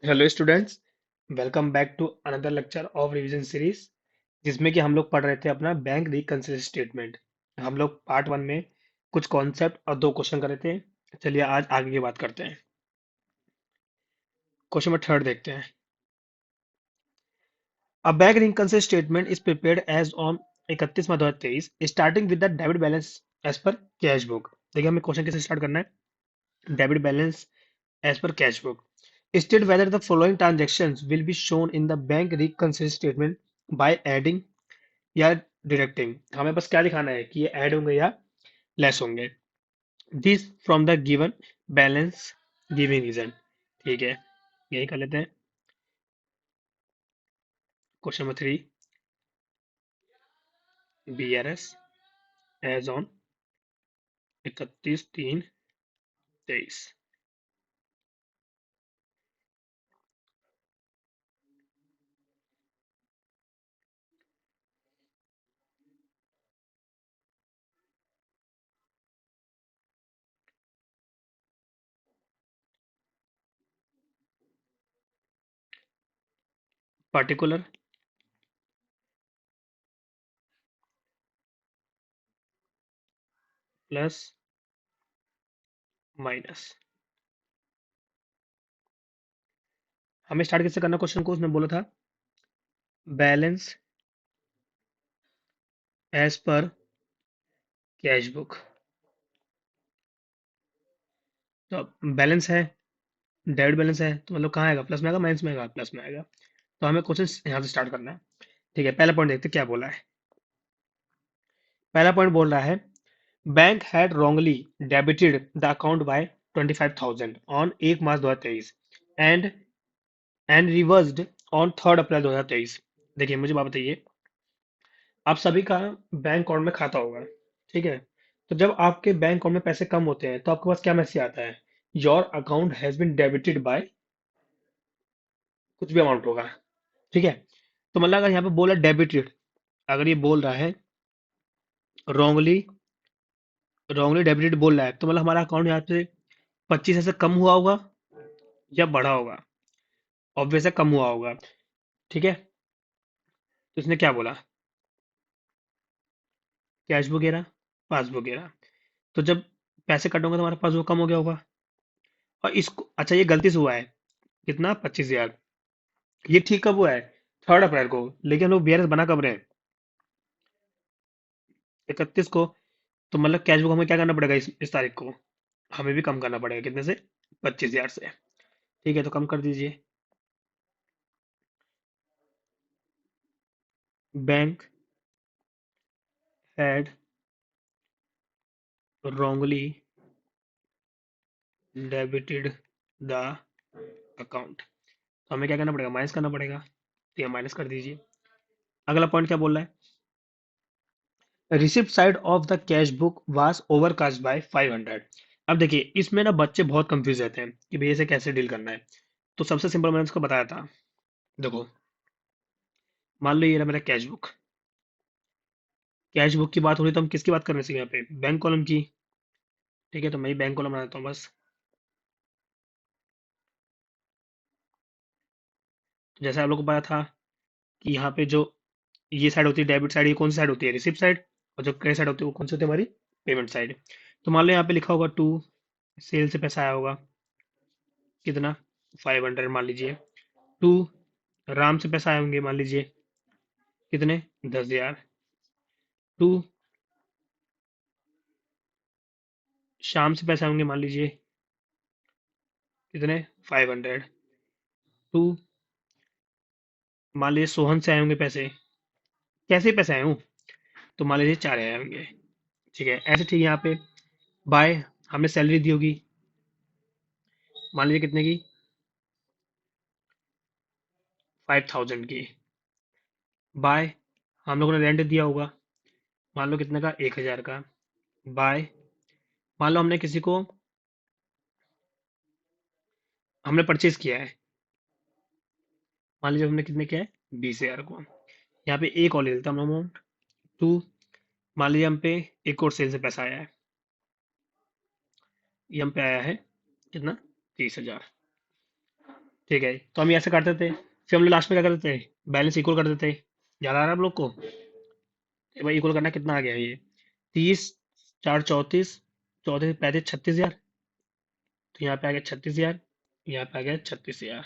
Hello students, welcome back to another lecture of revision series जिसमें कि हम लोग पढ़ रहे थे अपना बैंक रिकन्सिलियेशन स्टेटमेंट। हम लोग पार्ट वन में कुछ कॉन्सेप्ट और दो क्वेश्चन कर रहे थे। चलिए आज आगे की बात करते हैं। क्वेश्चन नंबर थर्ड देखते हैं। A bank reconciliation statement is prepared as on 31 March 2023 starting with the debit balance as per cash book. देखिए हमें क्वेश्चन कैसे स्टार्ट करना है। Debit balance as per cash book. State whether the following transactions will be shown in the bank reconciliation statement by adding या deducting. हमें बस क्या दिखाना है कि ये ऐड होंगे या लेस होंगे। This from the given balance giving reason. ठीक है, यही कर लेते हैं। Question number three, BRS as on 31/3/23। Particular plus minus. हमें स्टार्ट कैसे करना क्वेश्चन को, उसने बोला था balance as per cash book. तो बैलेंस है, डेबिट बैलेंस है, तो मतलब कहाँ आएगा? प्लस में आएगा, माइनस में आएगा, प्लस में आएगा। तो हमें क्वेश्चन यहाँ से स्टार्ट करना है। ठीक है, पहला पॉइंट देखते हैं क्या बोला है। पहला पॉइंट बोल रहा है bank had wrongly debited the account by 25,000 on 1 March 2023 and reversed on 3 अप्रैल 2023। देखिए मुझे बात बताइए, आप सभी का बैंक अकाउंट में खाता होगा, ठीक है? तो जब आपके बैंक अकाउंट में पैसे कम होते हैं तो आपके पास क्या मैसेज आता है? Your account has been debited by कुछ भी अमाउंट होगा, ठीक है? तो मतलब अगर यहाँ पे बोला डेबिटेड, अगर ये बोल रहा है रॉन्गली डेबिटेड बोल रहा है, तो मतलब हमारा अकाउंट यहाँ पे 25 से कम हुआ होगा या बढ़ा होगा? ऑब्वियस है कम हुआ होगा, ठीक है? तो इसने क्या बोला? कैश वगैरह, पासबुक वगैरह। तो जब पैसे कट होंगे तो हमारा पासबुक कम हो गया होगा। और इसको अच्छा, ये गलती से हुआ है, कितना? 25,000। ये ठीक कब हुआ है? 3 अप्रैल को। लेकिन हम लोग BRS बना कब रहे हैं? 31 को। तो मतलब कैश बुक हमें क्या करना पड़ेगा इस तारीख को? हमें भी कम करना पड़ेगा, कितने से? 25,000 से। ठीक है, तो कम कर दीजिए। Bank had wrongly debited the account. तो हमें क्या करना पड़ेगा? माइनस करना पड़ेगा। तो ये माइनस कर दीजिए। अगला पॉइंट क्या बोल रहा है? Receipt side of the cash book was overcast bye 500। अब देखिए इसमें ना बच्चे बहुत कंफ्यूज रहते हैं कि भैया इसे कैसे डील करना है। तो सबसे सिंपल मैंने उसको बताया था। देखो, मान लो ये रहा मेरा कैश बुक। कैश बुक की बात हो रही तो हम किसकी बात कर रहे हैं यहाँ पे? बैंक कॉलम की। ठीक है, तो मैं ही बैंक कॉलम बना देता हूँ बस। तो जैसे आप लोग को पता था कि यहाँ पे जो ये साइड होती है डेबिट साइड, ये कौन सी साइड होती है? Receipt side. और जो क्रेडिट साइड होती है वो कौन सी होती है? हमारी पेमेंट साइड। तो मान लो यहाँ पे लिखा होगा टू, सेल से पैसा आया होगा कितना? 500 मान लीजिए। टू, राम से पैसा आए होंगे मान लीजिए कितने? 10,000। टू, शाम से पैसे आएंगे मान लीजिए कितने? 500। टू, मान लीजिए सोहन से आए होंगे पैसे। कैसे पैसे आए हूँ? तो मान लीजिए 4 आए होंगे। ठीक है, ऐसे ठीक है। यहाँ पे बाय, हमने सैलरी दी होगी मान लीजिए कितने की? 5,000 की। बाय, हम लोगों ने रेंट दिया होगा मान लो कितने का? 1,000 का। बाय, मान लो हमने किसी को, हमने परचेज किया है, मान लीजिए हमने कितने किया है? 20,000 को। यहाँ पे एक और ले लेता हूँ अमाउंट। टू, मान लीजिए हम पे एक और सेल से पैसा आया है, ये हम पे आया है कितना? 30,000। ठीक है, तो हम ये ऐसे करते थे, फिर हम लोग लास्ट में क्या करते थे, बैलेंस इक्वल कर देते। याद आ रहा है आप लोग को? ये भाई इक्वल करना कितना आ गया ये, 30, 4 34, 34 35 36 हजार। तो यहाँ पे आ गया 36 हजार, यहाँ पे आ गया 36 हजार।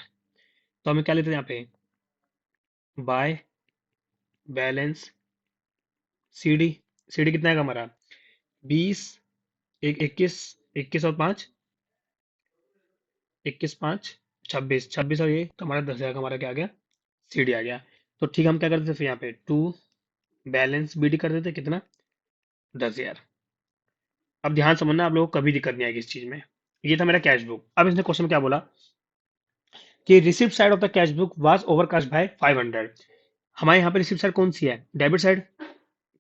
तो हमें क्या लेते थे यहाँ पे, by balance C D. C D कितना है हमारा, 20, एक 21, 21 और 5, 21 5, 26, 26 और ये तो हमारा 10 हजार का हमारा क्या आ गया, सी डी आ गया। तो ठीक, हम क्या करते थे फिर यहाँ पे टू बैलेंस बी डी कर देते, कितना, 10 हजार। अब ध्यान समझना, आप लोगों को कभी दिक्कत नहीं आएगी इस चीज में। ये था मेरा कैश बुक। अब इसने क्वेश्चन में क्या बोला कि receipt side of the cash book was overcast bye 500। हमारे यहाँ पे रिसिप्ट साइड कौन सी है, डेबिट साइड।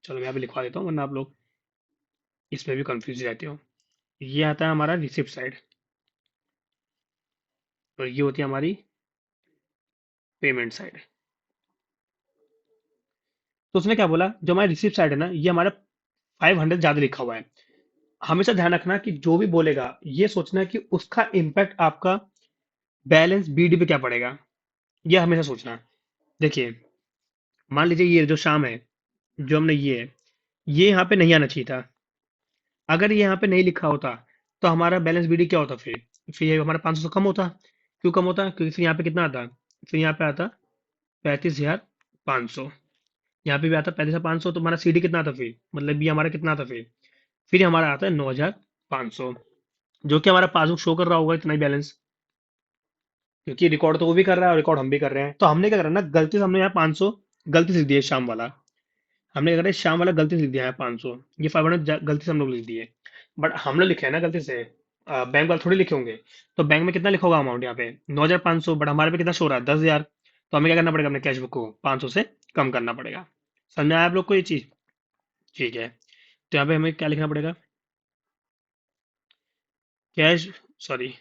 चलो मैं यहाँ पे लिखवा देता हूँ, वरना आप लोग इसमें भी कंफ्यूज रहते हो। ये आता है हमारा रिसिप्ट साइड, और ये होती है हमारी पेमेंट साइड। तो उसने क्या बोला, जो हमारी रिसिप्ट साइड है ना, ये हमारा 500 ज्यादा लिखा हुआ है। हमेशा ध्यान रखना कि जो भी बोलेगा ये सोचना कि उसका इम्पैक्ट आपका बैलेंस बीडी पे क्या पड़ेगा, ये हमेशा सोचना। देखिए, मान लीजिए ये जो शाम है, जो हमने ये है, ये यहाँ पे नहीं आना चाहिए था। अगर ये यहाँ पे नहीं लिखा होता तो हमारा बैलेंस बीडी क्या होता फिर ये हमारा 500 से कम होता। क्यों कम होता, क्योंकि फिर यहाँ पे कितना आता, फिर यहाँ पे आता 35,500। यहाँ पे भी आता 35,500, तो हमारा सीडी कितना आता फिर, मतलब ये हमारा कितना आता फिर हमारा आता है 9,500, जो कि हमारा पासबुक शो कर रहा होगा इतना ही बैलेंस, क्योंकि रिकॉर्ड तो वो भी कर रहा है और रिकॉर्ड हम भी कर रहे हैं। तो हमने क्या करा ना, गलती से हमने यहाँ 500 गलती से लिख दिया शाम वाला। हमने क्या करा, शाम वाला गलती से लिख दिया है 500, ये 500 गलती से हम लोग लिख दिए। बट हम लोग लिखे हैं ना गलती से, बैंक वाले थोड़ी लिखे होंगे। तो बैंक में कितना लिखा होगा अमाउंट यहाँ पे 9,500, बट हमारे पे कितना शो रहा है 10,000। तो हमें क्या करना पड़ेगा, अपने कैश बुक को 500 से कम करना पड़ेगा। समझ में आया आप लोग को ये चीज? ठीक है, तो यहाँ पे हमें क्या लिखना पड़ेगा, cash, sorry,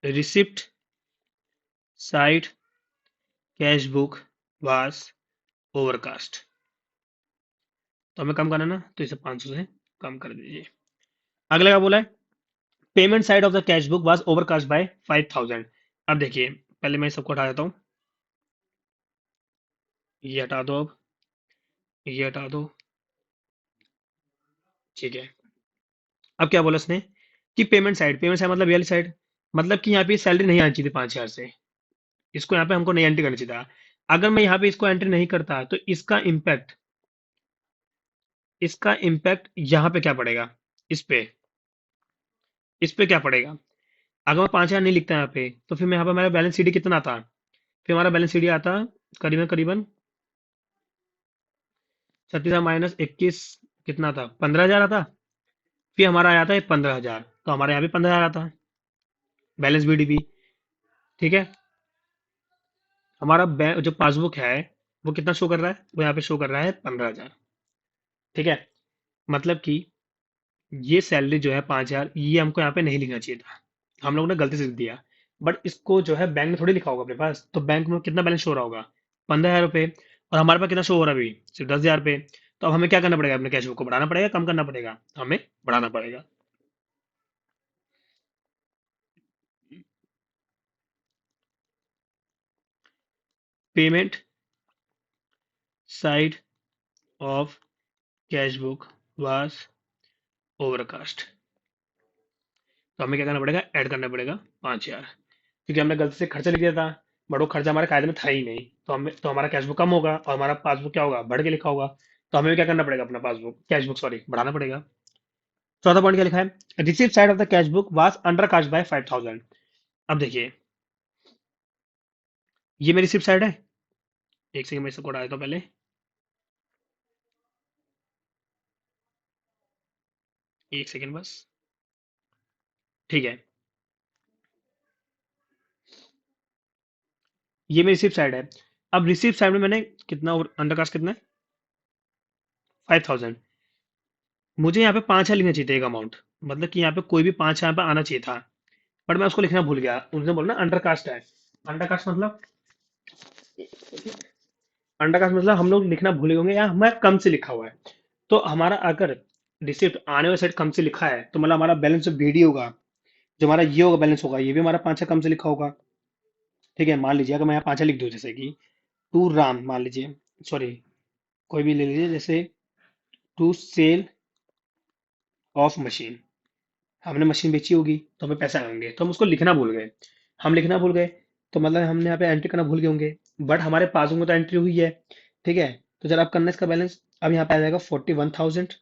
receipt side cash book वास ओवरकास्ट। तो हमें कम करना है ना, तो इसे 500 से कम कर दीजिए। अगला क्या बोला है, payment side of the cash book was overcast bye 5,000। अब देखिए, पहले मैं सबको हटा देता हूँ, ये हटा दो, अब ये हटा दो। ठीक है, अब क्या बोला इसने कि पेमेंट साइड मतलब ये वाली साइड, मतलब कि यहाँ पे सैलरी नहीं आनी चाहिए थी 5,000 से। इसको यहाँ पे हमको नहीं एंट्री करना चाहिए था। अगर मैं यहाँ पे इसको एंट्री नहीं करता तो इसका इम्पैक्ट यहाँ पे क्या पड़ेगा, इस पे इस पे क्या पड़ेगा। अगर मैं 5,000 नहीं लिखता यहाँ पे, तो फिर मैं यहाँ पे हमारा बैलेंस सीडी कितना आता, फिर हमारा बैलेंस सीडी आता करीबन करीबन 36,000 माइनस 21, कितना था, 15,000 आता। फिर हमारा आया था 15,000, तो हमारे यहाँ पे 15,000 आता बैलेंस बीडीपी। ठीक है, हमारा जो पासबुक है वो कितना शो कर रहा है, वो यहाँ पे शो कर रहा है 15,000। ठीक है, मतलब कि ये सैलरी जो है 5,000, ये हमको यहाँ पे नहीं लिखना चाहिए था, हम लोगों ने गलती से लिख दिया। बट इसको जो है बैंक में थोड़ी लिखा होगा अपने पास, तो बैंक में कितना बैलेंस शो हो रहा होगा, 15,000 रुपये। और हमारे पास कितना शो हो रहा है अभी, सिर्फ 10,000 रुपये। तो अब हमें क्या करना पड़ेगा, अपने कैश बुक को बढ़ाना पड़ेगा, कम करना पड़ेगा, हमें बढ़ाना पड़ेगा। Payment side of cash book was overcast. तो हमें क्या करना पड़ेगा, ऐड करना पड़ेगा 5,000, क्योंकि हमने गलती से खर्चा लिख दिया था। बट वो खर्चा हमारे कायदे में था ही नहीं, तो हमारा कैश बुक कम होगा और हमारा पासबुक क्या होगा, बढ़ के लिखा होगा। तो हमें क्या करना पड़ेगा, अपना पासबुक कैश बुक सॉरी बढ़ाना पड़ेगा। चौथा पॉइंट क्या लिखा है, receive side of the cash book was undercast by 5,000। अब देखिए, ये मेरी रिसिप्ट साइड है। एक सेकंड, मैं इसको हटा देता हूँ पहले। एक सेकंड बस। ठीक है, ये मेरी रिसिप्ट साइड है। अब रिसिप्ट साइड में मैंने कितना अंडर कास्ट कितना है, 5,000। मुझे यहाँ पे 5,000 लिखना चाहिए था एक अमाउंट, मतलब कि यहाँ पे कोई भी 5,000 यहाँ पे आना चाहिए था। बट मैं उसको लिखना भूल गया, उनसे बोलना अंडर कास्ट है। अंडर कास्ट मतलब, अंडर कास्ट मतलब हम लोग लिखना भूले होंगे या हमारा कम से लिखा हुआ है। तो हमारा अगर रिसिप्ट आने वाले साइड कम से लिखा है, तो मतलब हमारा बैलेंस जो बीडी होगा जो हमारा ये होगा बैलेंस होगा, ये भी हमारा 5 से कम से लिखा होगा। ठीक है, मान लीजिए अगर मैं यहाँ 5 लिख दूँ, जैसे कि टू राम मान लीजिए, सॉरी कोई भी ले लीजिए, जैसे टू सेल ऑफ मशीन, हमने मशीन बेची होगी तो हमें पैसे आएंगे, तो हम उसको लिखना भूल गए। हम लिखना भूल गए तो मतलब हमने यहाँ पे एंट्री करना भूल गए होंगे, बट हमारे पासबुक में तो एंट्री हुई है। ठीक है, तो जरा आप करना इसका बैलेंस। अब यहाँ पे आ जाएगा 41,000,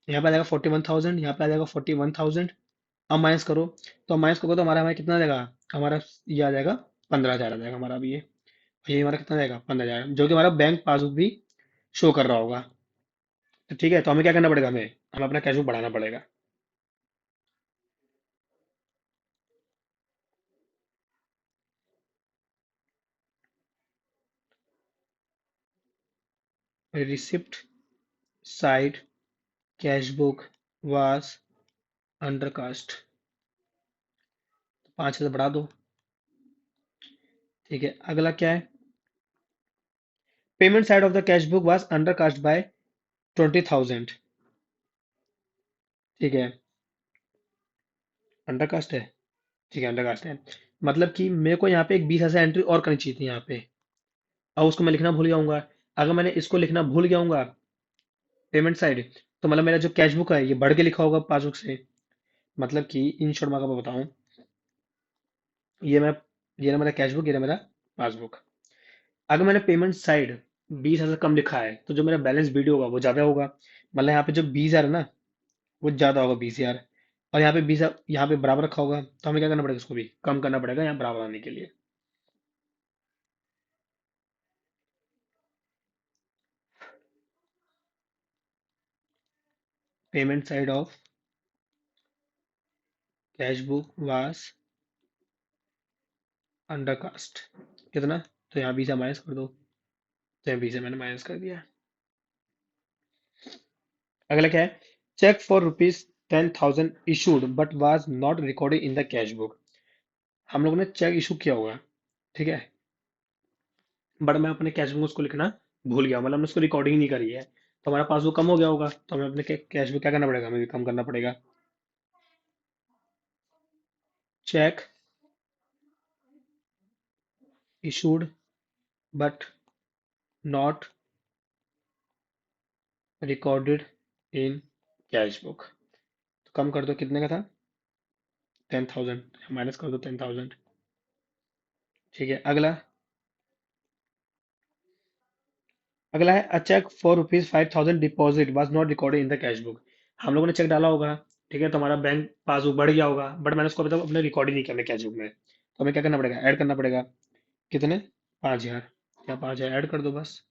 यहाँ पे आ जाएगा 41,000, यहाँ पे आ जाएगा 41,000। अब माइनस करो, तो माइनस करो तो हमारा हमारा कितना आ जाएगा, हमारा ये आ जाएगा 15,000 आ जाएगा हमारा। अभी ये हमारा कितना आ जाएगा 15,000, जो कि हमारा बैंक पासबुक भी शो कर रहा होगा। तो ठीक है, तो हमें क्या करना पड़ेगा, हमें हमें अपना कैश बुक बढ़ाना पड़ेगा। Receipt side cash book was undercast, 5 से बढ़ा दो। ठीक है, अगला क्या है, payment side of the cash book was undercast by 20,000। ठीक है, अंडर कास्ट है। ठीक है, अंडर कास्ट है, मतलब कि मेरे को यहाँ पे एक 20,000 एंट्री और करनी चाहिए थी यहाँ पे। अब उसको मैं लिखना भूल जाऊंगा। अगर मैंने इसको लिखना भूल गया हूँ पेमेंट साइड, तो मतलब मेरा जो कैश बुक है ये बढ़ के लिखा होगा पासबुक से। मतलब कि इन शॉर्ट में अगर मैं बताऊं, ये मैं ये ना मेरा कैश बुक, ये ना मेरा पासबुक। अगर मैंने पेमेंट साइड 20,000 कम लिखा है, तो जो मेरा बैलेंस वीडियो होगा वो ज्यादा होगा। मतलब यहाँ पे जो 20,000 है ना, वो ज्यादा होगा 20,000। और यहाँ पे 20,000 यहाँ पे बराबर रखा होगा, तो हमें क्या करना पड़ेगा, उसको भी कम करना पड़ेगा यहाँ बराबर आने के लिए। Payment side of cash book was undercast, कितना, तो यहाँ 20 माइनस कर दो, तो यहाँ 20 मैंने माइनस कर दिया। अगला क्या है, cheque for rupees 10,000 issued but was not recorded in the cash book. हम लोगों ने चेक इशू किया होगा, ठीक है, बट मैं अपने कैश बुक में उसको लिखना भूल गया, मतलब हमने उसको रिकॉर्डिंग नहीं करी है, तो हमारा पासबुक कम हो गया होगा, तो हमें अपने कैश बुक क्या करना पड़ेगा, हमें भी कम करना पड़ेगा। Check issued but not recorded in cash book, तो कम कर दो, कितने का था, 10,000, माइनस कर दो 10,000। ठीक है, अगला, अगला है a cheque for rupees 5,000 deposit was not recorded in the cash book. हम लोगों ने चेक डाला होगा, ठीक है, तो हमारा बैंक पासबुक बढ़ गया होगा, बट मैंने उसको अभी तक अपने रिकॉर्ड ही नहीं किया अपने कैश बुक में, तो हमें क्या करना पड़ेगा, ऐड करना पड़ेगा। कितने, 5,000, या 5,000 ऐड कर दो बस।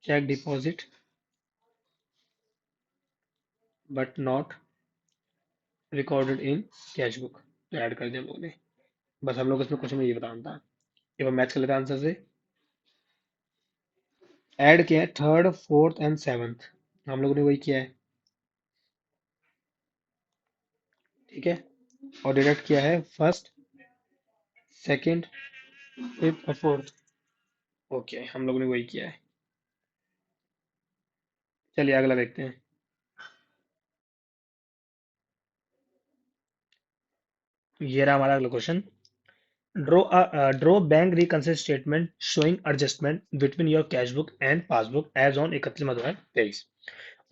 Cheque deposit but not recorded in cash book, तो ऐड कर दिया हम लोगों ने। बस हम लोग इसमें क्वेश्चन में ये बताना था, ये बार मैच कर लेते हैं आंसर से। ऐड किया है थर्ड फोर्थ एंड सेवन्थ, हम लोगों ने वही किया है। ठीक है, और डिडक्ट किया है फर्स्ट सेकंड फिफ्थ और फोर्थ। ओके, हम लोगों ने वही किया है। चलिए अगला देखते हैं। ये रहा हमारा अगला question. Draw bank reconciliation statement showing adjustment between your cash book and passbook as on 31 May 2023।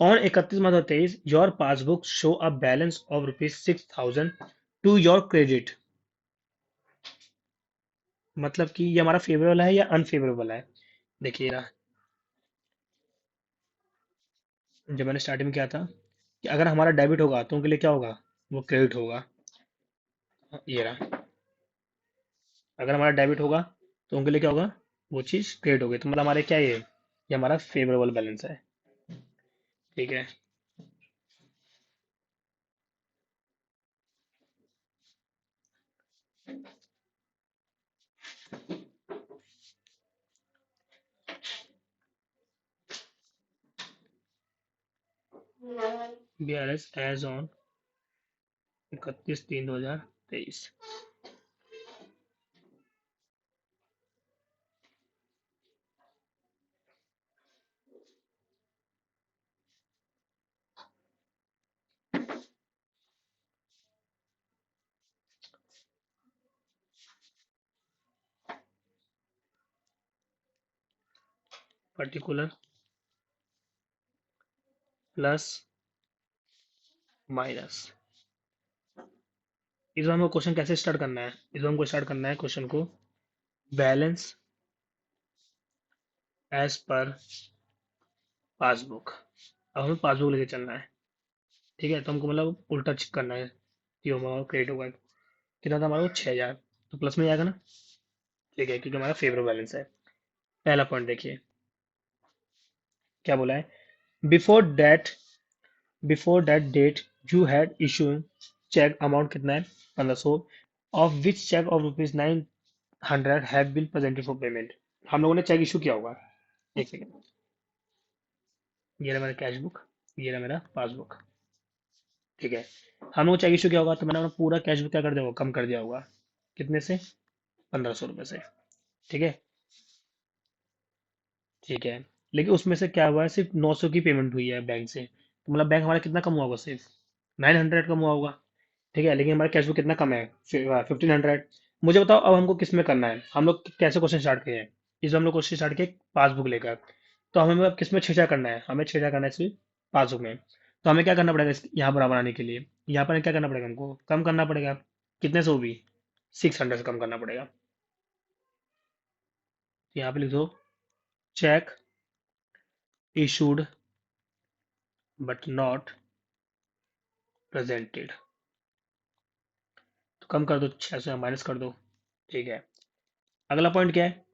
On 31 May 2023 your passbook show a balance of rupees 6,000 to your credit। मतलब कि ये हमारा फेवरेबल है या अनफेवरेबल है। देखिए रहा, जब मैंने स्टार्टिंग में किया था कि अगर हमारा डेबिट होगा तो उनके लिए क्या होगा, वो क्रेडिट होगा। ये रहा, अगर हमारा डेबिट होगा तो उनके लिए क्या होगा, वो चीज़ क्रेडिट होगी, तो मतलब हमारे क्या ये हमारा फेवरेबल बैलेंस है। ठीक है, balance as on 31/3/2023। Particular plus minus. इस बार हमको क्वेश्चन कैसे स्टार्ट करना है? इस बार हमको स्टार्ट करना है क्वेश्चन को बैलेंस एज पर पासबुक। अब हमें पासबुक लेके चलना है। ठीक है, तो हमको मतलब उल्टा चेक करना है कि हमारा क्रेडिट होगा। कितना था हमारा वो 6,000, तो प्लस में जाएगा ना। ठीक है, क्योंकि हमारा फेवरेट बैलेंस है। पहला पॉइंट देखिए क्या बोला है। Before that before that date you had issue cheque amount कितना है 1,500 of which cheque of rupees 900 have been presented for payment. हम लोगों ने चेक इशू किया होगा। एक सेकेंड, ये रहा मेरा कैश बुक, ये रहा मेरा पासबुक। ठीक है, हम लोग चेक इशू किया होगा तो मैंने अपना पूरा कैश बुक क्या कर दिया होगा, कम कर दिया होगा। कितने से? 1,500 रुपये से। ठीक है। ठीक है, लेकिन उसमें से क्या हुआ है, सिर्फ 900 की पेमेंट हुई है बैंक से, तो मतलब बैंक हमारा कितना कम हुआ होगा? सिर्फ 900 कम हुआ होगा। ठीक है, लेकिन हमारा कैश फ्लो कितना कम है? 1,500। मुझे बताओ अब हमको किस में करना है, हम लोग कैसे क्वेश्चन स्टार्ट किए हैं? इस बार हम लोग क्वेश्चन स्टार्ट किए पासबुक लेकर। तो हमें अब किस में छेड़ा करना है? हमें छेड़ा करना है सिर्फ पासबुक में। तो हमें क्या करना पड़ेगा यहाँ पर बनाने के लिए? यहाँ पर क्या करना पड़ेगा? हमको कम करना पड़ेगा। कितने से? वो भी 600 से कम करना पड़ेगा। तो यहाँ पे लिख दो check issued but not presented. तो कम कर दो, 600 माइनस कर दो। ठीक है, अगला पॉइंट क्या है?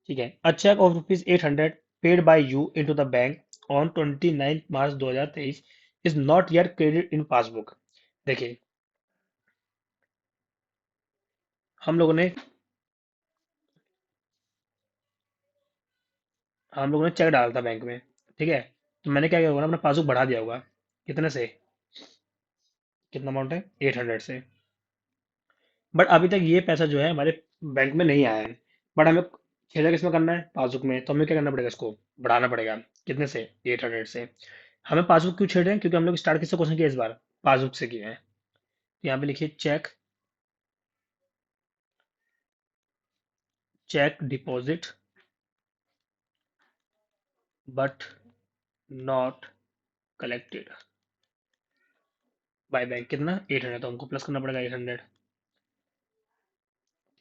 ठीक है, a cheque of rupees 800 paid by you into the bank on 29 March 2023 is not yet credit in passbook. देखिए, हम लोगों ने चेक डाला था बैंक में। ठीक है, तो मैंने क्या किया होगा ना, अपना पासबुक बढ़ा दिया होगा। कितने से? कितना अमाउंट है? 800 से। बट अभी तक ये पैसा जो है हमारे बैंक में नहीं आया है। बट हमें छेड़ा किसमें करना है? पासबुक में। तो हमें क्या करना पड़ेगा? इसको बढ़ाना पड़ेगा। कितने से? 800 से। हमें पासबुक क्यों छेड़ रहे हैं? क्योंकि हम लोग स्टार्ट किससे क्वेश्चन किया इस बार? पासबुक से किए हैं। तो यहाँ पे लिखिए cheque deposit but not collected by bank. कितना? 800। तो हमको प्लस करना पड़ेगा 800।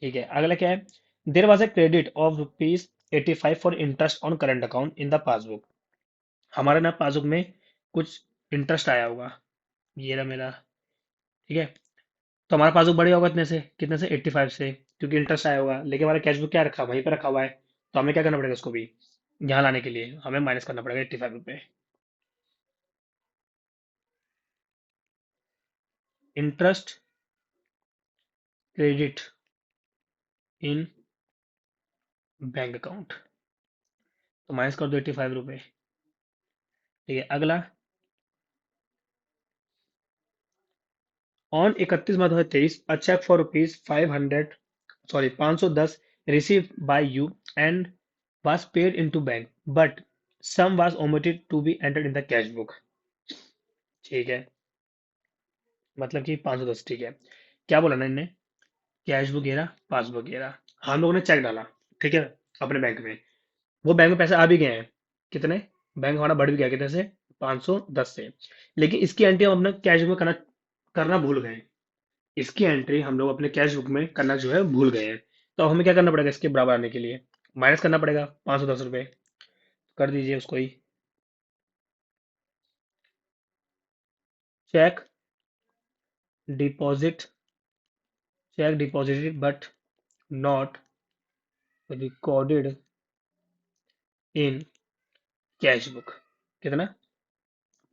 ठीक है, अगला क्या है? There was a credit of rupees 85 for interest on current account in the passbook. हमारे ना पासबुक में कुछ इंटरेस्ट आया होगा। ये रहा मेरा। ठीक है, तो हमारा पासबुक बढ़िया होगा कितने से? 85 से, क्योंकि इंटरेस्ट आया होगा। लेकिन हमारा कैश बुक क्या रखा, वहीं पे रखा हुआ है। तो हमें क्या करना पड़ेगा? उसको भी यहाँ लाने के लिए हमें माइनस करना पड़ेगा 85 रुपये। Interest credit in bank account, तो माइनस कर दो 85 रुपये। ठीक है, अगला on 31 March 2023 a check for rupees 500 sorry 510 received by you and was paid into bank but sum was omitted to be entered in the cash book। ठीक है, मतलब कि 510। ठीक है, क्या बोला ना इनने? कैश बुक घेरा, पासबुक घेरा। हम लोगों ने चेक डाला। ठीक है, अपने बैंक में। वो बैंक में पैसे आ भी गए हैं। कितने? बैंक हमारा बढ़ भी गया कितने से? 510 से। लेकिन इसकी एंट्री हम अपना कैश बुक में करना करना भूल गए। इसकी एंट्री हम लोग अपने कैश बुक में करना जो है भूल गए हैं। तो अब हमें क्या करना पड़ेगा? इसके बराबर आने के लिए माइनस करना पड़ेगा 510 रुपये। कर दीजिए उसको ही। Cheque deposit cheque deposited but not recorded in cash book. कितना?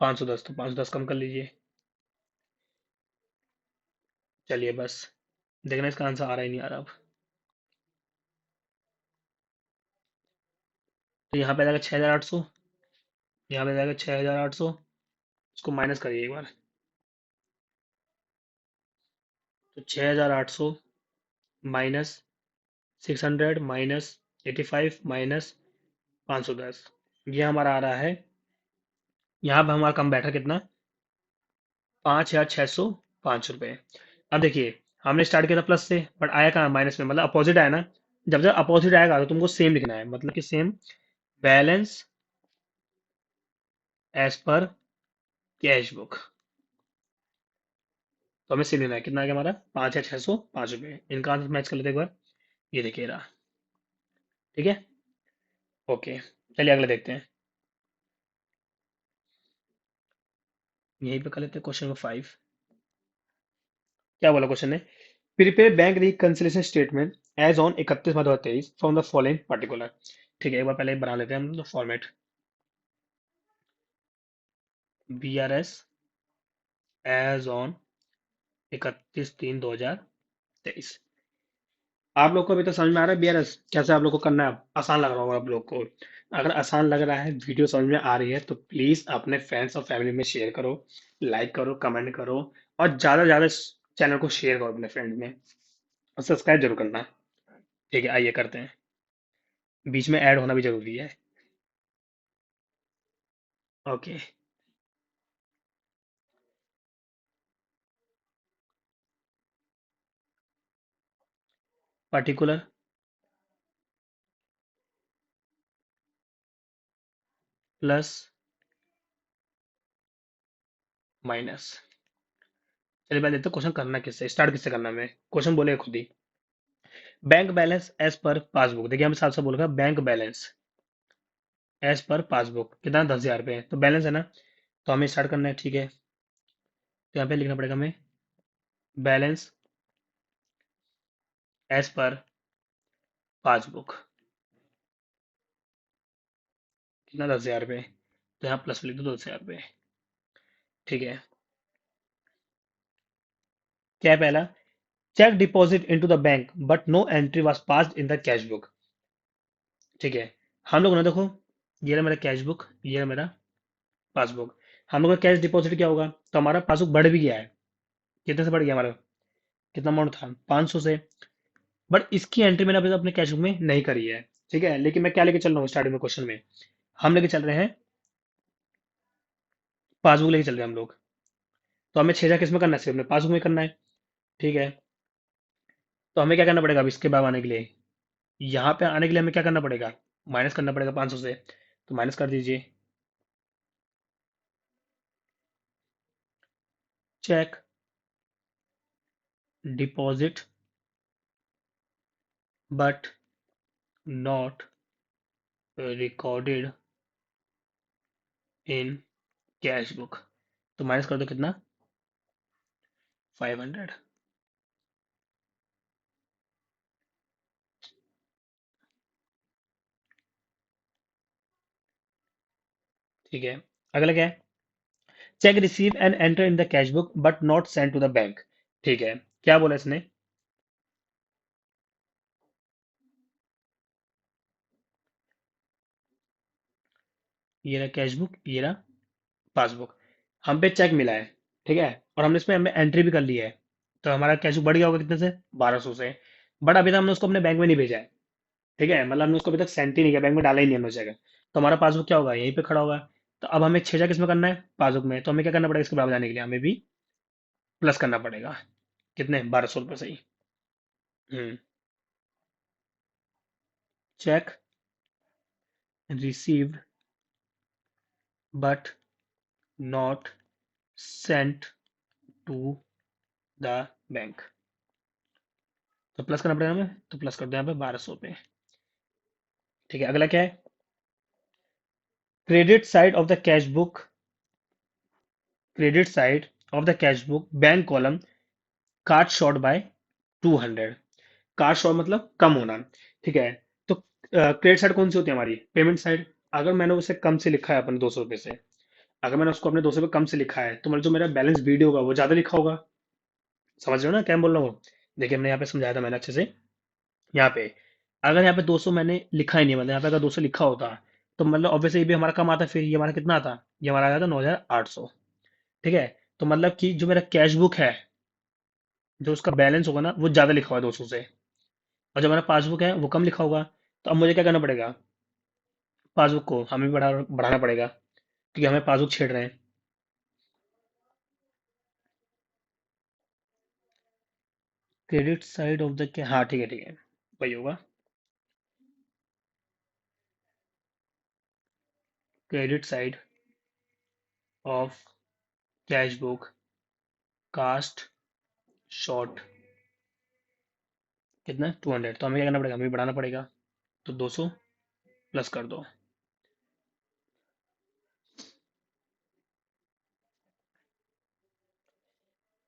510। तो 510 कम कर लीजिए। चलिए बस, देखना इसका आंसर आ रहा ही नहीं आ रहा अब। तो यहाँ पे आ जाएगा 6,800। यहाँ पे जाएगा 6,800, इसको माइनस करिए एक बार। तो 6,800 माइनस 600 माइनस 85 माइनस 510, ये हमारा आ रहा है। यहाँ पे हमारा कम बैठा कितना, 5,605 रुपये। अब देखिए, हमने स्टार्ट किया था प्लस से, बट आया कहाँ, माइनस में, मतलब अपोजिट आया ना। जब जब अपोजिट आएगा तो तुमको सेम लिखना है, मतलब कि same balance as per cash book. तो हमें सेम लिखना है, कितना आ गया हमारा, 5,605 रुपये। इनका आंसर मैच कर लेते हैं एक बार, ये देखिए रहा। ठीक है, ओके, चलिए अगले देखते हैं। यहीं पे कर लेते हैं क्वेश्चन नंबर 5। क्या बोला क्वेश्चन ने, prepare bank reconciliation statement as on 31 March 2023 from the following particular. ठीक है, एक बार पहले बना लेते हैं हम फॉर्मेट। BRS as on 31/3/2023। आप लोग को अभी तक समझ में आ रहा है BRS कैसे आप लोग को करना है, आसान लग रहा होगा आप लोग को। अगर आसान लग रहा है, वीडियो समझ में आ रही है, तो प्लीज अपने फ्रेंड्स और फैमिली में शेयर करो, लाइक करो, कमेंट करो, और ज्यादा से ज्यादा चैनल को शेयर करो अपने फ्रेंड में, और सब्सक्राइब जरूर करना। ठीक है, आइए करते हैं। बीच में ऐड होना भी जरूरी है। Okay, particular plus minus. चलिए पहले देखते क्वेश्चन करना किससे, स्टार्ट किससे करना है, हमें क्वेश्चन बोले खुद ही। Bank balance as per passbook, देखिए हमें साफ साफ बोलेगा bank balance as per passbook कितना, 10,000 रुपये तो बैलेंस है ना। तो हमें स्टार्ट करना है, ठीक है। तो यहाँ पे लिखना पड़ेगा हमें बैलेंस एज पर पासबुक, कितना, 10,000 रुपये। तो यहाँ प्लस लिख दो, 10,000 रुपये। ठीक है, क्या है पहला, cheque deposit into the bank but no entry was passed in the cash book. ठीक है, हम लोग ना देखो, ये रहा मेरा कैश बुक, ये रहा मेरा पासबुक। हम लोग का कैश डिपॉजिट क्या होगा, तो हमारा पासबुक बढ़ भी गया है। कितने से बढ़ गया हमारा, कितना अमाउंट था, 500 से। बट इसकी एंट्री मैंने अभी तक अपने कैश बुक में नहीं करी है। ठीक है, लेकिन मैं क्या लेके चल रहा हूँ स्टार्टिंग में क्वेश्चन में, हम लेके चल रहे हैं पासबुक लेके चल रहे हैं हम लोग। तो हमें 6,000 किस में करना है, सिर्फ अपने पासबुक में करना है। ठीक है, तो हमें क्या करना पड़ेगा अब इसके बाद आने के लिए, यहाँ पे आने के लिए हमें क्या करना पड़ेगा, माइनस करना पड़ेगा 500 से। तो माइनस कर दीजिए, cheque deposit but not recorded in cash book. तो माइनस कर दो कितना, 500। ठीक है, अगला क्या है, cheque receive and enter in the cash book but not send to the bank. ठीक है, क्या बोला इसने, ये रहा कैश बुक, ये रहा पासबुक, हम पे चेक मिला है। ठीक है, और हमने इसमें हमें एंट्री भी कर ली है। तो हमारा कैश बुक बढ़ गया होगा कितने से, 1,200 से। बट अभी तक हमने उसको अपने बैंक में नहीं भेजा है। ठीक है, मतलब हमने उसको अभी तक सेंड ही नहीं किया, बैंक में डाला ही नहीं हमने चेक। तो हमारा पासबुक क्या होगा, यहीं पे खड़ा होगा। तो अब हमें 6,000 किस में करना है, पासबुक में। तो हमें क्या करना पड़ेगा, इसके बराबर जाने के लिए हमें भी प्लस करना पड़ेगा, कितने, 1,200 रुपये सही। Hmm, cheque received but not sent to the bank. तो प्लस करना पड़ेगा हमें, तो प्लस कर दो यहाँ पे 1,200 पे। ठीक है, अगला क्या है, credit side of the cash book, credit side of the cash book bank column cast short by 200। Cast short मतलब कम होना। ठीक है, तो क्रेडिट साइड कौन सी होती है हमारी, पेमेंट साइड। अगर मैंने उसे कम से लिखा है अपने 200 रुपये से, अगर मैंने उसको अपने 200 रुपये कम से लिखा है, तो मतलब जो मेरा बैलेंस वीडियो होगा वो ज्यादा लिखा होगा। समझ रहे हो ना क्या बोल रहा हूँ। देखिए हमने यहाँ पे समझाया था मैंने अच्छे से। यहाँ पे अगर यहाँ पे 200 मैंने लिखा ही नहीं, मतलब यहाँ पे अगर 200 लिखा होता, तो मतलब ऑब्वियसली ये भी हमारा कम आता, फिर ये हमारा कितना आता, ये हमारा आया था 9,800। ठीक है। तो मतलब कि जो मेरा कैश बुक है, जो उसका बैलेंस होगा ना वो ज्यादा लिखा हुआ है 200 से, और जो हमारा पासबुक है वो कम लिखा होगा। तो अब मुझे क्या करना पड़ेगा, पासबुक को हमें भी बढ़ाना पड़ेगा, क्योंकि हमें पासबुक छेड़ रहे हैं। क्रेडिट साइड ऑफ द, हाँ ठीक है ठीक है, वही होगा। Credit side of cash book cast short, कितना 200। तो हमें क्या करना पड़ेगा, हमें भी बढ़ाना पड़ेगा। तो 200 प्लस कर दो।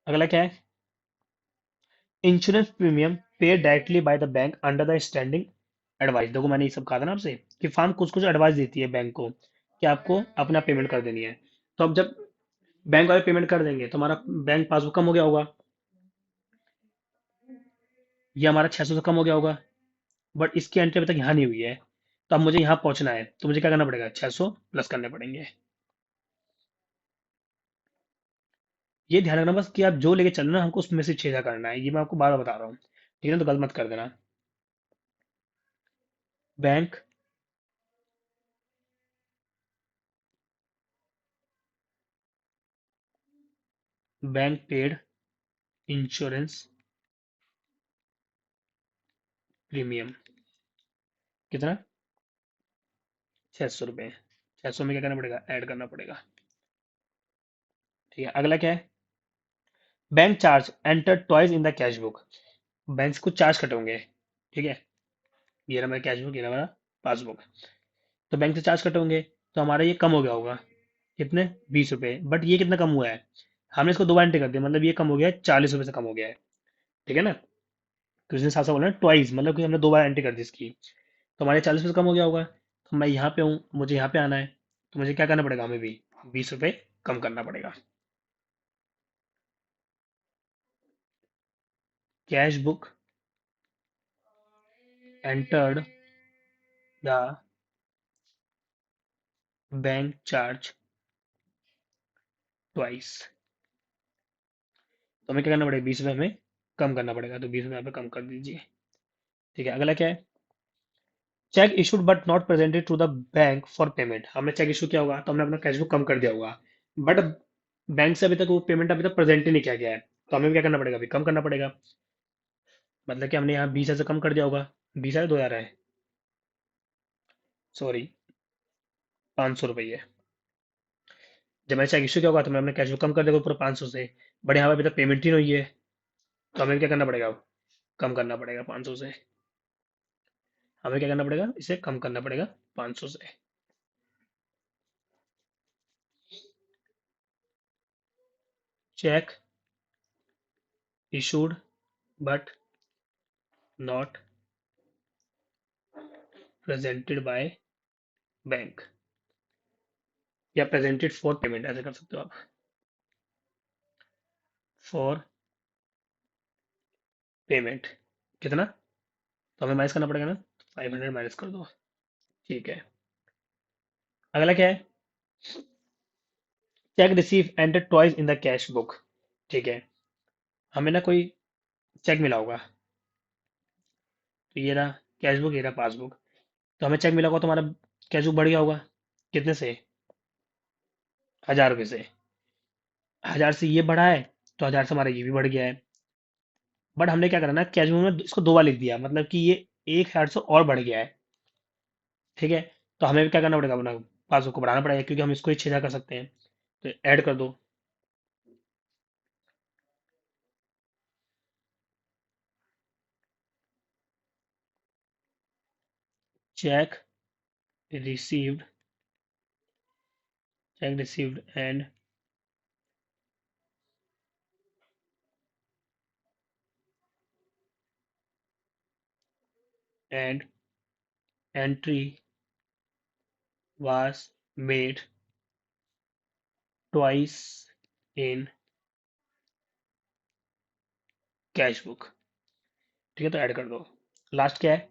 अगला क्या है, insurance premium paid directly by the bank under the standing advice. देखो मैंने ये सब कहा था ना आपसे, कि फर्म कुछ कुछ एडवाइस देती है बैंक को कि आपको अपना पेमेंट कर देनी है। तो अब जब बैंक वाले पेमेंट कर देंगे तो हमारा बैंक पासबुक कम हो गया होगा, ये हमारा 600 से कम हो गया होगा। बट इसकी एंट्री अभी तक यहाँ नहीं हुई है, तो अब मुझे यहाँ पहुंचना है, तो मुझे क्या करना पड़ेगा, 600 प्लस करने पड़ेंगे। ये ध्यान रखना बस कि आप जो लेके चल रहे हो ना, हमको उसमें से छेदा करना है, ये मैं आपको बार बार बता रहा हूँ, ठीक है ना, तो गलत मत कर देना। Bank bank paid insurance premium, कितना, 600 रुपये। 600 में क्या करना पड़ेगा, ऐड करना पड़ेगा। ठीक है, अगला क्या है, bank charge enter twice in the cash book. Bank से कुछ चार्ज कटे होंगे, ठीक है, ये रहा मेरा कैश बुक, ये रहा मेरा पासबुक। तो बैंक से चार्ज कटे होंगे, तो हमारा ये कम हो गया होगा, कितने, 20 रुपये। बट ये कितना कम हुआ है, हमने इसको दो बार एंट्री कर दिया, मतलब ये कम हो गया है, 40 रुपये से कम हो गया है। ठीक है ना, तो इसने साथ साथ बोला ट्वाइस, मतलब कि हमने दो बार एंट्री कर दी इसकी, तो हमारे 40 रुपये से कम हो गया होगा। तो मैं यहाँ पे हूँ, मुझे यहाँ पे आना है, तो मुझे क्या करना पड़ेगा, हमें भी 20 रुपये कम करना पड़ेगा। Cash book entered the bank charge twice. तो हमें क्या करना पड़ेगा, 20 रुपये हमें कम करना पड़ेगा, तो 20 रुपये यहाँ पे कम कर दीजिए। ठीक है, अगला क्या है, cheque issued but not presented to the bank for payment. हमने चेक इशू किया होगा, तो हमने अपना कैश बुक कम कर दिया होगा, बट बैंक से अभी तक वो पेमेंट अभी तक प्रेजेंट ही नहीं किया गया है, तो हमें भी क्या करना पड़ेगा, अभी कम करना पड़ेगा। मतलब कि हमने यहाँ 20,000 से कम कर दिया होगा, 20,000 2,000 है, सॉरी, 500 रुपये। जब मैंने चेक इशू किया होगा तो मैं अपना कैश बुक कम कर देगा पूरा 500 से, बट यहाँ पे अभी तक पेमेंट ही नहीं हुई है, तो हमें क्या करना पड़ेगा अब? कम करना पड़ेगा 500 से। हमें क्या करना पड़ेगा, इसे कम करना पड़ेगा 500 से। Check issued but not presented by bank, या प्रेजेंटेड फॉर पेमेंट, ऐसे कर सकते हो आप, फॉर पेमेंट, कितना, तो हमें माइनस करना पड़ेगा ना, 500 माइनस कर दो। ठीक है, अगला क्या है, cheque receive enter twice in the cash book. ठीक है, हमें ना कोई चेक मिला होगा, तो ये रहा कैश बुक, ये रहा पासबुक, तो हमें चेक मिला होगा, तो हमारा कैश बुक बढ़ गया होगा, कितने से, 1,000 रुपये से। 1,000 से ये बढ़ा है, तो 1,000 से हमारा ये भी बढ़ गया है। बट हमने क्या करा ना, कैश बुक में इसको दो बार लिख दिया, मतलब कि ये 1,000 से और बढ़ गया है। ठीक है, तो हमें भी क्या करना पड़ेगा, अपना पासबुक को बढ़ाना पड़ेगा, क्योंकि हम इसको ही 6,000 कर सकते हैं, तो ऐड कर दो। Check received, check received and entry was made twice in cash book. ठीक है, तो ऐड कर दो। लास्ट क्या है,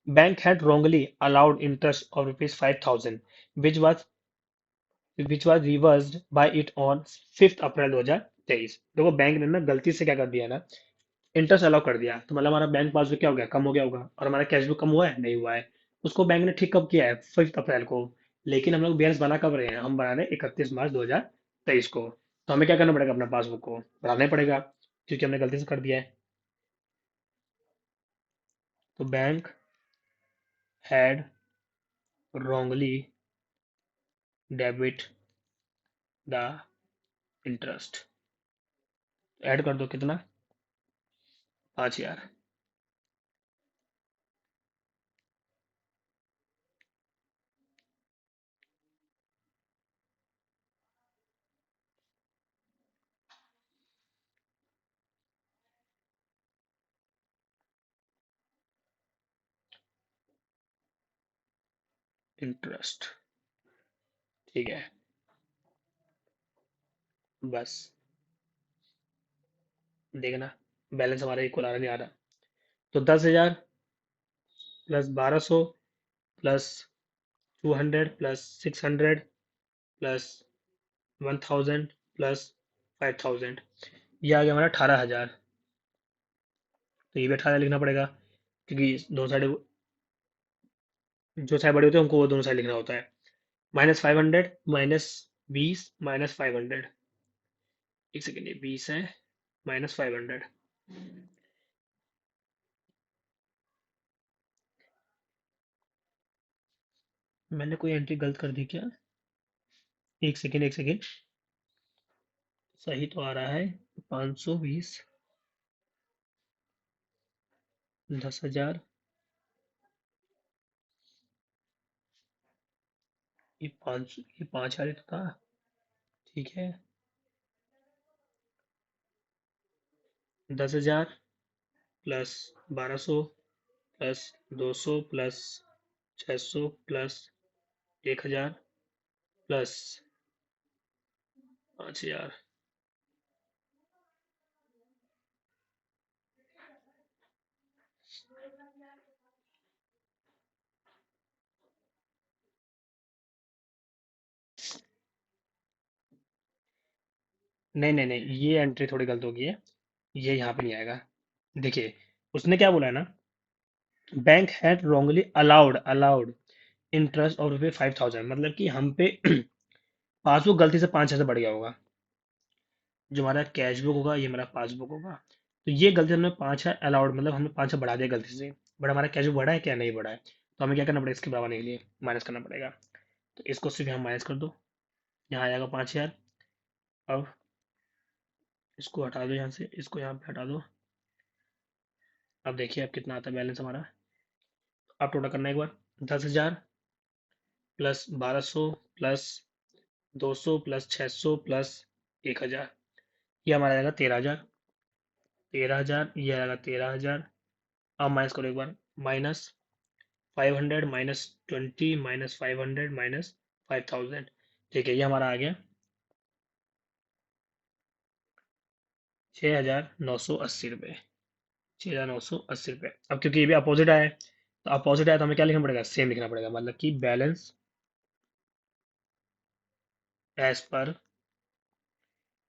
bank had wrongly allowed interest of rupees 5,000 which was which was reversed by it on 5th अप्रैल 2023। देखो बैंक ने ना गलती से क्या कर दिया ना, इंटरेस्ट अलाउ कर दिया, तो मतलब हमारा बैंक पासबुक क्या हो गया, कम हो गया होगा, और हमारा कैश बुक कम हुआ है, नहीं हुआ है। उसको बैंक ने ठीक कब किया है, 5th अप्रैल को। लेकिन हम लोग बैलेंस बना कब रहे हैं, हम बना रहे हैं 31 मार्च 2023 को। तो हमें क्या करना पड़ेगा, अपना पासबुक को बढ़ाना ही पड़ेगा, क्योंकि हमने गलती से कर दिया है। तो bank had wrongly debit the interest. Add कर दो कितना, 5,000। इंटरेस्ट, ठीक है, बस देखना बैलेंस हमारा इक्वल आ रहा नहीं आ रहा। तो 10,000 plus 1,200 plus 200 plus 600 plus 1,000 plus 5,000, ये आ गया हमारा 18,000। तो ये भी 18,000 लिखना पड़ेगा, क्योंकि दोनों साइड, जो साइड बड़े होते हैं उनको वो दोनों साइड लिखना होता है। -500 -20 -500, एक सेकेंड, ये 20 है, -500। मैंने कोई एंट्री गलत कर दी क्या, एक सेकेंड एक सेकेंड, सही तो आ रहा है। 520, 10,000, ये 500, ये 5,000 ही तो था, ठीक है। 10,000 plus 1,200 plus 200 plus 600 plus 1,000 plus 5,000। नहीं नहीं नहीं, ये एंट्री थोड़ी गलत हो गई है, ये यहाँ पे नहीं आएगा। देखिए, उसने क्या बोला है ना, bank had wrongly allowed interest of ₹5,000, मतलब कि हम पे पासबुक गलती से 5,000 से बढ़ गया होगा। जो हमारा कैश बुक होगा, ये हमारा पासबुक होगा। तो ये गलती हमने 5,000 अलाउड, मतलब हमने 5,000 बढ़ा दिया गलती से, बट हमारा कैश बुक बढ़ा है क्या, नहीं बढ़ा है। तो हमें क्या करना पड़ेगा, इसके बढ़ाने के लिए माइनस करना पड़ेगा। तो इसको सिर्फ यहाँ माइनस कर दो, यहाँ आ जाएगा 5,000। अब इसको हटा दो यहाँ से, इसको यहाँ पे हटा दो। अब देखिए अब कितना आता है बैलेंस हमारा। अब टोटल करना है एक बार, 10,000 प्लस 1,200 प्लस 200 प्लस 600 प्लस 1,000, ये हमारा आएगा 13,000। 13,000, ये आएगा 13,000। अब माइनस करो एक बार, -500 -20 -500 -5,000, ठीक है, ये हमारा आ गया 6,980 रुपये। 6,980 रुपये। अब क्योंकि ये भी अपोजिट आया है, तो अपोजिट आया तो हमें क्या लिखना पड़ेगा, सेम लिखना पड़ेगा, मतलब कि balance as per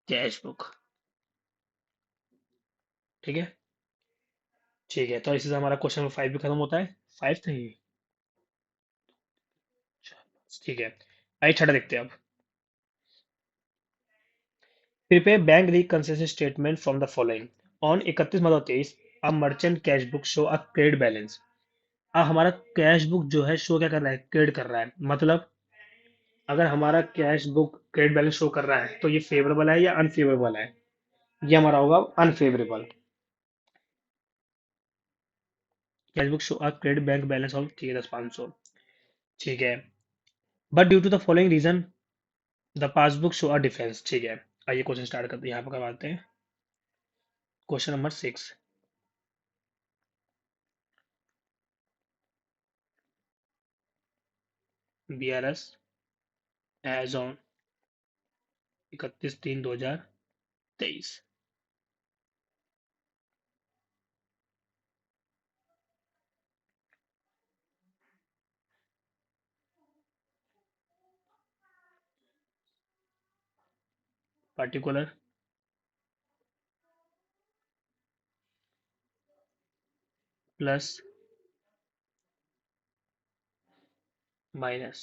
cash book. ठीक है, ठीक है, तो इसी से हमारा क्वेश्चन नंबर 5 भी खत्म होता है। 5 नहीं, ठीक है, आइए छठा देखते हैं अब। Prepare bank reconciliation statement from the following. On 31 March 2023 a merchant cash book show a credit balance. अब हमारा कैश बुक जो है शो क्या कर रहा है, क्रेडिट कर रहा है। मतलब अगर हमारा cash book credit balance show कर रहा है तो ये फेवरेबल है या अनफेवरेबल है, ये हमारा होगा unfavourable. Cash book show a credit bank balance of, ठीक है, 10,500, ठीक है, but due to the following reason the passbook show a difference, ठीक है। आइए क्वेश्चन स्टार्ट करते हैं, यहाँ पर करवाते हैं question number 6। BRS as on 31/3/2023। Particular plus minus.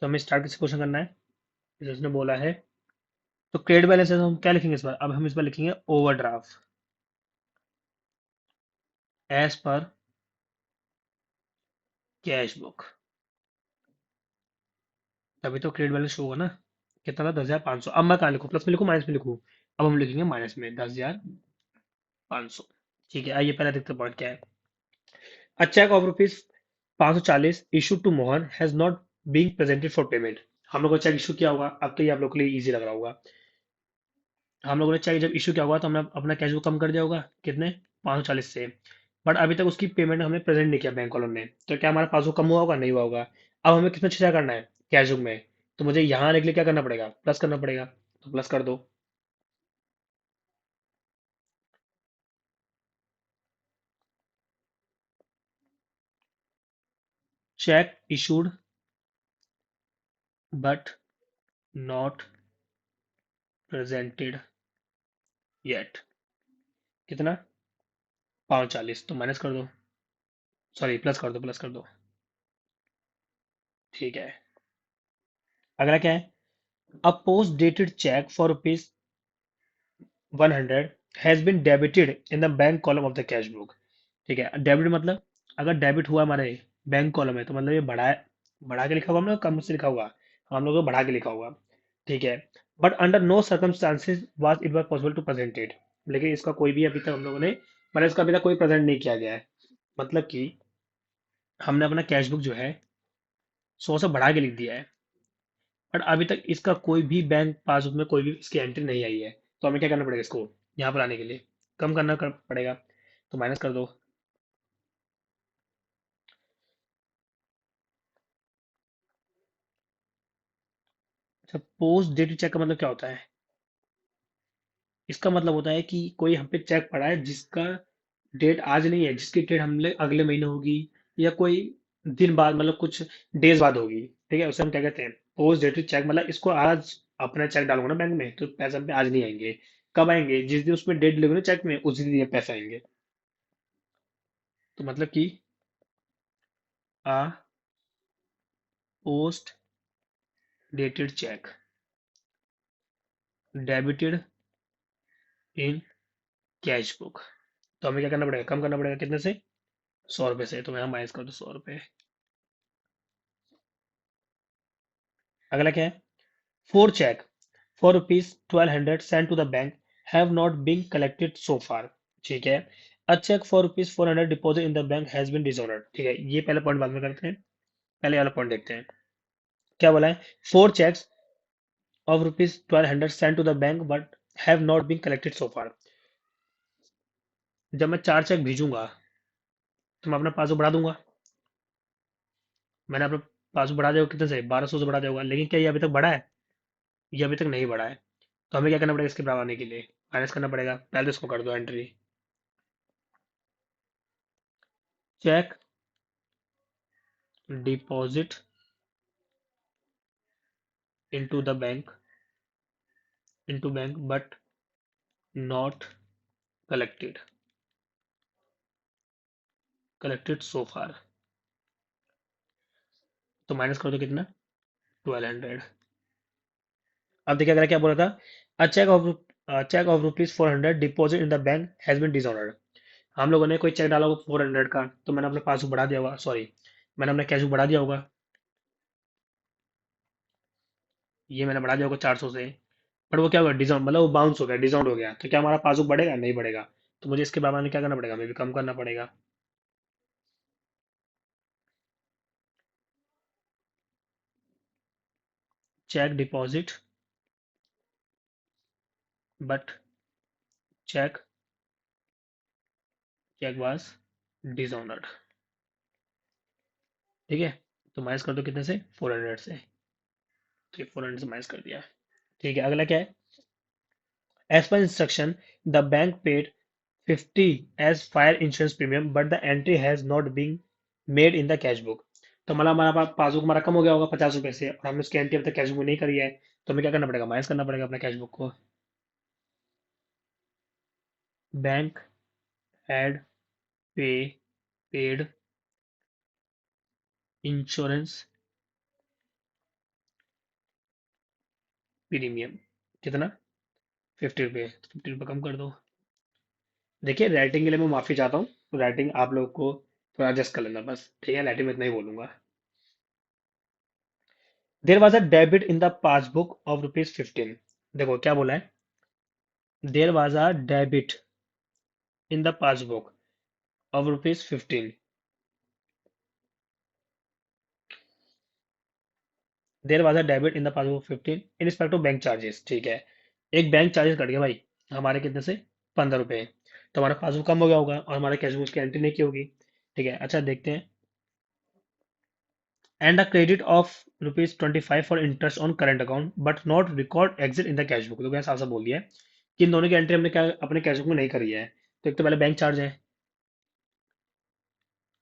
तो हमें स्टार्ट किससे क्वेश्चन करना है, जैसे उसने बोला है। तो क्रेडिट बैलेंस है तो हम क्या लिखेंगे इस बार, अब हम इस बार लिखेंगे overdraft as per cash book. तभी तो क्रेडिट बैलेंस शो होगा ना। कितना था, 10,500। अब मैं कहाँ लिखूँ, प्लस में लिखूँ माइनस में लिखूँ? अब हम लिखेंगे माइनस में, 10,500। ठीक है, आइए पहले देखते पॉइंट क्या है। A cheque of rupees 540 issue to Mohan has not being presented for payment. हम लोगों ने चेक इशू किया होगा, अब तो ये आप लोग के लिए इजी लग रहा होगा। हम लोगों ने चेक जब इशू किया होगा तो हमने अपना कैश बुक कम कर दिया होगा, कितने, 540 से। बट अभी तक उसकी पेमेंट हमने प्रेजेंट नहीं किया बैंक कॉलम में, तो क्या हमारा पासबुक कम हुआ होगा, नहीं हुआ होगा। अब हमें किसमें चेक करना है, कैश बुक में। तो मुझे यहाँ आने के लिए क्या करना पड़ेगा, प्लस करना पड़ेगा, तो प्लस कर दो। Check issued but not presented yet, कितना, 540, तो माइनस कर दो, सॉरी प्लस कर दो, प्लस कर दो। ठीक है, अगला क्या है। A post dated cheque for rupees 100 has been debited in the bank column of the cash book. ठीक है, डेबिट मतलब अगर डेबिट हुआ हमारे बैंक कॉलम में, तो मतलब ये बढ़ा, बढ़ा के लिखा हुआ, हमने कम से लिखा हुआ, हम लोगों को बढ़ा के लिखा हुआ। ठीक है, but under no circumstances was it was possible to present it. लेकिन इसका कोई भी अभी तक हम लोगों ने, मतलब इसका अभी तक कोई प्रेजेंट नहीं किया गया है। मतलब कि हमने अपना कैश बुक जो है 100 से बढ़ा के लिख दिया है, बट अभी तक इसका कोई भी बैंक पासबुक में कोई भी इसकी एंट्री नहीं आई है। तो हमें क्या करना पड़ेगा, इसको यहाँ पर आने के लिए कम करना पड़ेगा, तो माइनस कर दो। अच्छा, पोस्ट डेटेड चेक का मतलब क्या होता है, इसका मतलब होता है कि कोई हम पे चेक पड़ा है जिसका डेट आज नहीं है, जिसकी डेट हमने अगले महीने होगी, या कोई दिन बाद, मतलब कुछ डेज बाद होगी। ठीक है, उसे हम क्या कहते हैं, पोस्ट डेटेड चेक। मतलब इसको आज अपना चेक डालूंगा ना बैंक में, तो पैसे हम पे आज नहीं आएंगे। कब आएंगे, जिस दिन उसमें डेट लिखी ना चेक में, उसी दिन ये पैसे आएंगे। तो मतलब कि a post dated cheque debited in cash book. तो हमें क्या करना पड़ेगा, कम करना पड़ेगा, कितने से, 100 रुपए से। तो मैं यहाँ माइनस कर दो 100 रुपए। अगला क्या है, four cheque for rupees 1200 send to the bank have not been collected so far. ठीक है, a cheque for rupees 400 deposit in the bank has been disordered. ठीक है, ये पहले पॉइंट बाद में करते हैं, पहले वाला पॉइंट देखते हैं। क्या बोला है, four cheques of rupees 1200 send to the bank but have not been collected so far. जब मैं 4 चेक भेजूंगा, तो मैं अपना पासबुक बढ़ा दूंगा। मैंने अपना पासबुक बढ़ा दिया कितने से, 1200 से बढ़ा दिया होगा। लेकिन क्या ये अभी तक बढ़ा है, ये अभी तक नहीं बढ़ा है। तो हमें क्या करना पड़ेगा, इसके बराबर आने के लिए माइनस करना पड़ेगा। पहले तो इसको कर दो entry, cheque deposit into the bank, into bank but not collected, collected so far. तो माइनस कर दो कितना, 1200। अब देखिए अगला क्या बोला था, a cheque of rupees 400 deposit in the bank has been disordered. हम लोगों ने कोई चेक डाला होगा 400 का, तो मैंने अपना पासबुक बढ़ा दिया होगा, सॉरी मैंने अपना कैश बुक बढ़ा दिया होगा। ये मैंने बढ़ा दिया होगा 400 से। पर वो क्या हुआ, डिसऑन मतलब वो बाउंस हो गया, डिसऑन हो गया। तो क्या हमारा पासबुक बढ़ेगा, नहीं बढ़ेगा। तो मुझे इसके बाद में क्या करना पड़ेगा, हमें भी कम करना पड़ेगा। Cheque deposit but cheque cheque was dishonoured. ठीक है, तो माइनस कर दो कितने से, 400 से। तो ये 400 से माइनस कर दिया। ठीक है, अगला क्या है, as per instruction the bank paid 50 as fire insurance premium but the entry has not been made in the cash book. तो मतलब हमारा पासबुक हमारा कम हो गया होगा 50 रुपए से, और हमने उसकी एंट्री अब तक कैश बुक में नहीं करी है। तो हमें क्या करना पड़ेगा, माइनस करना पड़ेगा अपना कैश बुक को। बैंक हैड पे पेड इंश्योरेंस प्रीमियम, कितना, 50 रुपये। 50 रुपये कम कर दो। देखिए राइटिंग के लिए मैं माफी चाहता हूँ, राइटिंग आप लोग को थोड़ा एडजस्ट कर लेना बस, ठीक है, राइटिंग में इतना ही बोलूंगा। There was a debit in the passbook of ₹15। देखो क्या बोला है, there was a debit in the passbook of ₹15। There was a debit in the passbook of 15 in respect of bank charges, ठीक है। एक बैंक चार्जेस कट गया भाई, हमारे कितने से, 15 रुपए। तो हमारा पासबुक कम हो गया होगा और हमारे कैश बुक की एंट्री नहीं की होगी, ठीक है। अच्छा देखते हैं, and a credit of ₹25 for interest on current account but not record exit in the cash book. तो क्या साफ साफ बोल दिया है कि इन दोनों की एंट्री हमने क्या अपने कैश बुक में नहीं करी है। तो एक तो पहले बैंक चार्ज है,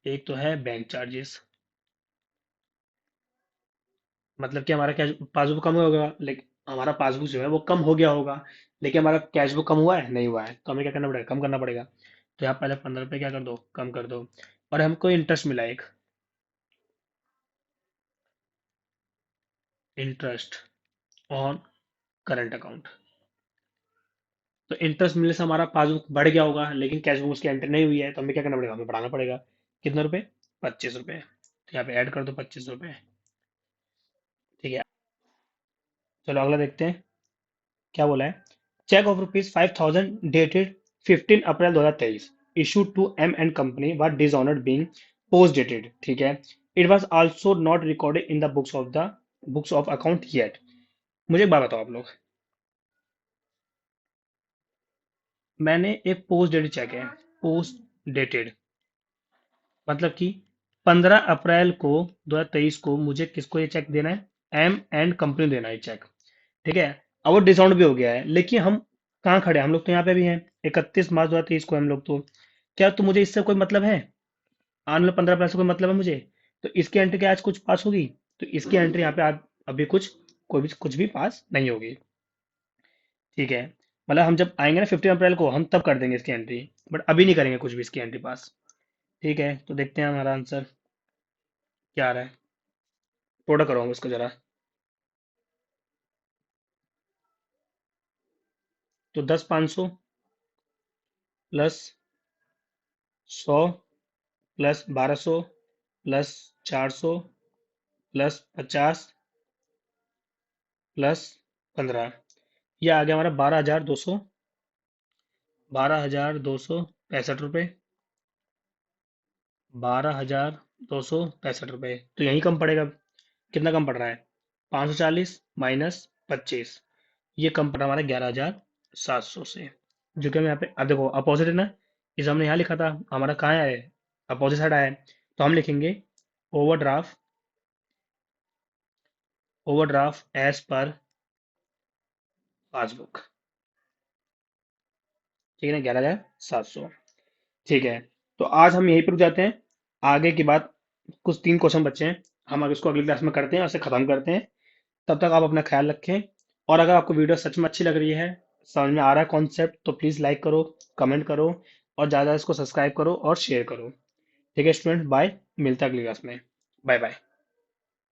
एक तो है बैंक चार्जेस, मतलब कि हमारा कैश पासबुक कम होगा, लेकिन हमारा पासबुक जो है वो कम हो गया होगा, लेकिन हमारा कैश बुक कम हुआ है, नहीं हुआ है। तो हमें क्या करना पड़ेगा, कम करना पड़ेगा। तो यहाँ पहले 15 रुपये क्या कर दो, कम कर दो। और हमको इंटरेस्ट मिला एक, इंटरेस्ट ऑन करंट अकाउंट। तो इंटरेस्ट मिलने से हमारा पासबुक बढ़ गया होगा, लेकिन कैश बुक उसकी एंट्री नहीं हुई है, तो हमें क्या करना पड़ेगा, हमें बढ़ाना पड़ेगा। कितने रुपए, 25 रुपये। तो यहाँ पे ऐड कर दो 25 रुपये, ठीक है। चलो अगला देखते हैं क्या बोला है। Cheque of ₹5,000 dated 15 April 2023 issued to M&Company were dishonoured being post dated, ठीक है। It was also not recorded in the books of account yet. मुझे एक बात बताओ आप लोग, मैंने एक पोस्ट डेटेड चेक है, पोस्ट डेटेड मतलब कि 15 अप्रैल को 2023 को मुझे किसको ये चेक देना है, M&Company देना है चेक, ठीक है। अब वो डिसकाउंट भी हो गया है, लेकिन हम कहाँ खड़े हैं, हम लोग तो यहाँ पे भी हैं, 31 मार्च 2023 को हम लोग तो, क्या तो मुझे इससे कोई मतलब है, आने वाले 15 अप्रैल से कोई मतलब है मुझे। तो इसकी एंट्री क्या आज कुछ पास होगी, तो इसकी एंट्री यहाँ पे आज अभी कुछ भी पास नहीं होगी, ठीक है। मतलब हम जब आएंगे ना 15 अप्रैल को, हम तब कर देंगे इसकी एंट्री, बट अभी नहीं करेंगे कुछ भी इसकी एंट्री पास, ठीक है। तो देखते हैं हमारा आंसर क्या आ रहा है, थोड़ा करो इसको जरा। तो 10 500 plus 100 plus 1200 plus 400 plus 50 plus 15, ये आ गया हमारा 12,265 रुपये। 12,265 रुपये, तो यही कम पड़ेगा। कितना कम पड़ रहा है, 540 माइनस 25, ये कम पड़ा हमारा 11,700 से, जो कि हम यहाँ पे, अब देखो अपोजिट है ना, इस हमने यहाँ लिखा था, हमारा कहाँ है, अपोजिट साइड आया है। तो हम लिखेंगे overdraft, overdraft as per passbook, ठीक है ना, 11,700, ठीक है। तो आज हम यहीं पर रुक जाते हैं, आगे की बात, कुछ 3 क्वेश्चन बचे हैं, हम अगर इसको अगली क्लास में करते हैं और इसे खत्म करते हैं। तब तक आप अपना ख्याल रखें, और अगर आपको वीडियो सच में अच्छी लग रही है, समझ में आ रहा है कॉन्सेप्ट, तो प्लीज़ लाइक करो, कमेंट करो, और ज़्यादा इसको सब्सक्राइब करो और शेयर करो, ठीक है स्टूडेंट, बाय, मिलता है अगली क्लास में, बाय बाय।